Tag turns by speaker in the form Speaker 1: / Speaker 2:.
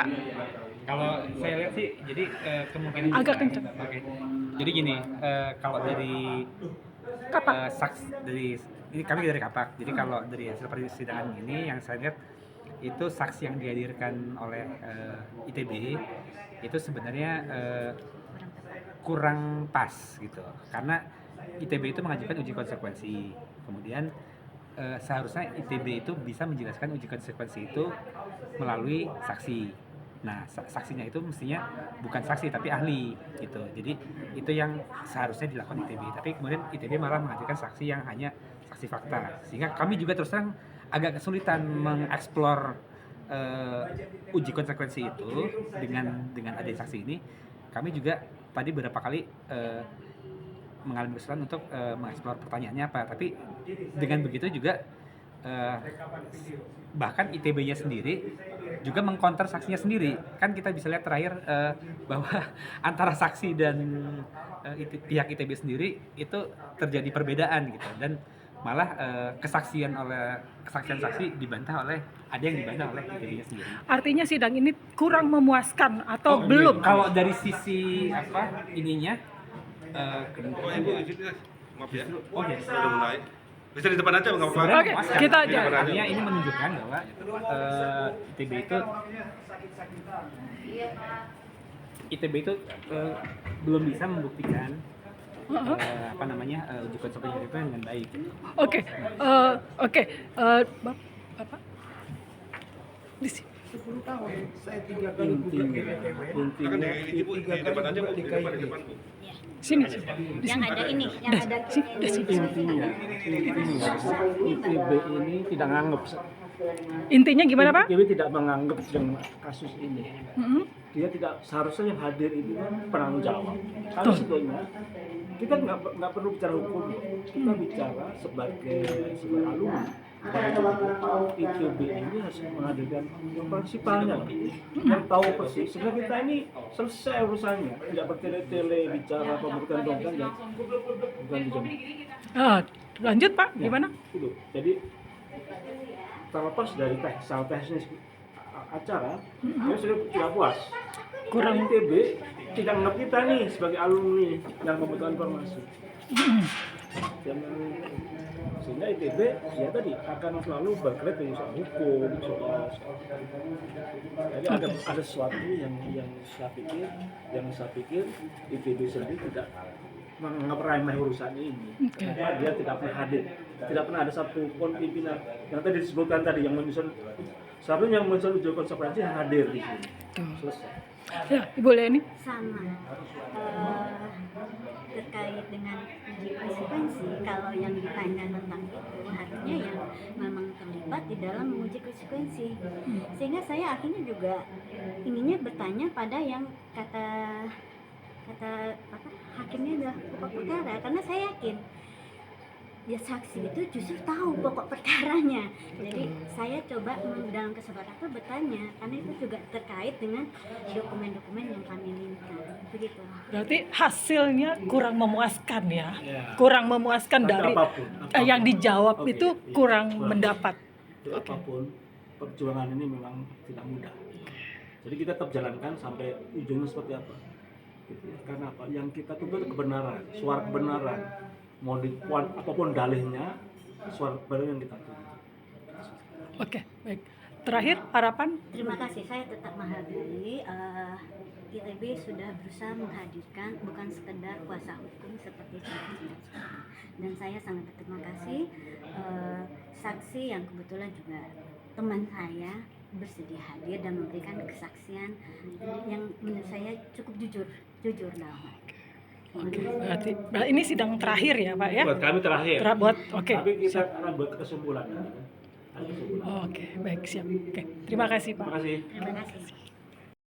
Speaker 1: Pak.
Speaker 2: Kalau saya lihat sih, jadi kemungkinan
Speaker 1: Agak
Speaker 2: besar.
Speaker 1: kencang.
Speaker 2: Oke. Jadi gini, kalau dari
Speaker 1: Kapak.
Speaker 2: ini kami dari Kapak. Jadi kalau dari hasil persidangan ini yang saya lihat itu saksi yang dihadirkan oleh ITB itu sebenarnya kurang pas gitu. Karena ITB itu mengajukan uji konsekuensi. Kemudian seharusnya ITB itu bisa menjelaskan uji konsekuensi itu melalui saksi. Nah, saksinya itu mestinya bukan saksi tapi ahli gitu. Jadi itu yang seharusnya dilakukan ITB. Tapi kemudian ITB malah menghadirkan saksi yang hanya saksi fakta. Sehingga kami juga terus terang agak kesulitan mengeksplor uji konsekuensi itu dengan adanya saksi ini. Kami juga tadi beberapa kali mengalami kesulitan untuk mengeksplor pertanyaannya apa. Tapi dengan begitu juga bahkan ITB-nya sendiri juga mengcounter saksinya sendiri. Kan kita bisa lihat terakhir bahwa antara saksi dan pihak ITB sendiri itu terjadi perbedaan gitu, dan malah kesaksian saksi ada yang dibantah oleh ITB-nya sendiri.
Speaker 1: Artinya sidang ini kurang memuaskan atau
Speaker 2: Oh,
Speaker 1: belum?
Speaker 2: Kalau dari sisi ininya
Speaker 3: Ibu di sini, maaf ya.
Speaker 2: oh ya,
Speaker 3: Sudah mulai. Bisa di depan aja nggak apa-apa.
Speaker 2: sebenarnya
Speaker 1: Oke,
Speaker 2: memuaskan.
Speaker 1: kita aja.
Speaker 2: Artinya ini menunjukkan bahwa ITB itu belum bisa membuktikan uji konsekuensi itu dengan baik.
Speaker 1: Oke, Bapak di sini.
Speaker 4: 10 tahun saya 3 kali gugat
Speaker 3: Akan di ibu di depan aja, Bu. Di depan, Bu.
Speaker 1: Sini.
Speaker 5: Yang ada ini, yang ada
Speaker 4: intinya ITB ini tidak menganggap
Speaker 1: Intinya gimana, Pak?
Speaker 4: ITB tidak menganggap yang kasus ini.
Speaker 1: Mm-hmm.
Speaker 4: Dia tidak seharusnya yang hadir itu kan penanggung jawab. Kalau sebetulnya kita nggak perlu bicara hukum, kita bicara sebagai alumni. ITB ini harus menghadirkan yang prinsipalnya, yang tahu persis. Sebenarnya kita ini selesai urusannya, tidak bertele-tele bicara pemberitaan dongkang yang bukan dijawab.
Speaker 1: Lanjut, Pak. Gimana?
Speaker 4: Itu. Jadi terlepas dari teknis acara, saya sudah tidak puas.
Speaker 1: Kurang.
Speaker 4: ITB tidak menganggap kita nih sebagai alumni yang membutuhkan informasi. Sehingga ITB ya tadi akan selalu berkait dengan soal hukum, jadi ada sesuatu yang saya pikir ITB sendiri tidak menganggap remeh urusan ini. Karena dia tidak pernah hadir, tidak pernah ada satu pun pimpinan yang tadi disebutkan tadi yang menyusun seharusnya yang menyusun uji konsekuensi yang hadir di sini. Selesai.
Speaker 1: Ya, Ibu Leni.
Speaker 5: sama terkait dengan uji konsekuensi. Kalau yang ditanya tentang itu artinya yang memang terlibat di dalam menguji konsekuensi, sehingga saya akhirnya juga ininya bertanya pada yang kata hakimnya adalah pokok perkara, karena saya yakin ya saksi itu justru tahu pokok perkaranya. Jadi saya coba dalam kesempatan itu bertanya karena itu juga terkait dengan dokumen-dokumen yang kami minta. Begitu.
Speaker 1: Berarti hasilnya kurang memuaskan ya. Kurang memuaskan dari
Speaker 4: apapun.
Speaker 1: yang dijawab itu kurang mendapat.
Speaker 4: Apapun perjuangan ini memang tidak mudah. Jadi kita tetap jalankan sampai ujungnya seperti apa. Gitu ya. Karena apa? Yang kita tuntut kebenaran, suara kebenaran. Mau dikuat apapun dalihnya, suara kebenaran yang kita tuntut.
Speaker 1: Oke, baik. Terakhir harapan.
Speaker 5: Terima kasih, saya tetap menghargai ITB sudah berusaha menghadirkan bukan sekedar kuasa hukum seperti cita-cita. Dan saya sangat berterima kasih saksi yang kebetulan juga teman saya bersedia hadir dan memberikan kesaksian yang menurut saya cukup jujur dalam.
Speaker 1: Oke, berarti ini sidang terakhir ya, Pak ya?
Speaker 4: Buat kami terakhir.
Speaker 1: Oke.
Speaker 4: Tapi kita akan buat kesimpulan.
Speaker 1: Oke, baik, siap. Oke, terima kasih, Pak.
Speaker 4: Terima kasih.
Speaker 5: Terima kasih.